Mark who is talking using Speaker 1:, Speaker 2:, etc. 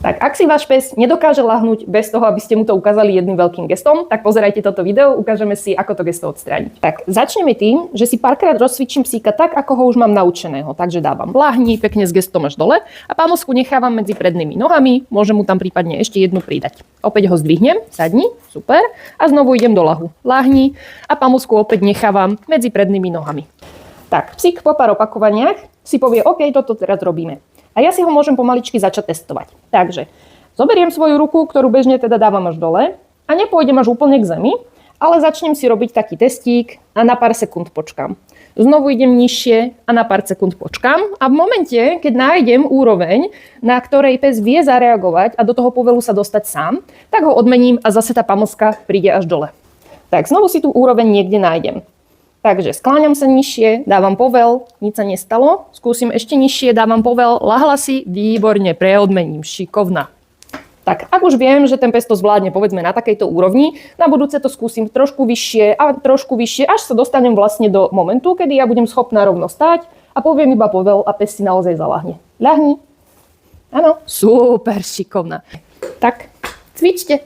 Speaker 1: Tak ak si váš pes nedokáže ľahnúť bez toho, aby ste mu to ukázali jedným veľkým gestom, tak pozerajte toto video, ukážeme si, ako to gesto odstrániť. Tak začneme tým, že si párkrát rozcvičím psíka tak, ako ho už mám naučeného. Takže dávam lahni pekne s gestom až dole a pamosku nechávam medzi prednými nohami, môžem mu tam prípadne ešte jednu pridať. Opäť ho zdvihnem, sadni, super, a znovu idem do lahu. Lahni a pamosku opäť nechávam medzi prednými nohami. Tak, psík po pár opakovaniach si povie, OK, toto teraz robíme. A ja si ho môžem pomaličky začať testovať. Takže zoberiem svoju ruku, ktorú bežne teda dávam až dole a nepôjdem až úplne k zemi, ale začnem si robiť taký testík a na pár sekúnd počkám. Znovu idem nižšie a na pár sekúnd počkám a v momente, keď nájdem úroveň, na ktorej pes vie zareagovať a do toho povelu sa dostať sám, tak ho odmením a zase tá pamlska príde až dole. Tak znovu si tú úroveň niekde nájdem. Takže skláňam sa nižšie, dávam povel, nič sa nestalo, skúsim ešte nižšie, dávam povel, lahla si, výborne, preodmením, šikovná. Tak, ak už viem, že ten pes to zvládne, povedzme, na takejto úrovni, na budúce to skúsim trošku vyššie, až sa dostanem vlastne do momentu, kedy ja budem schopná rovno stáť a poviem iba povel a pes si naozaj zalahne. Ľahni. Áno, super, šikovná. Tak, cvičte.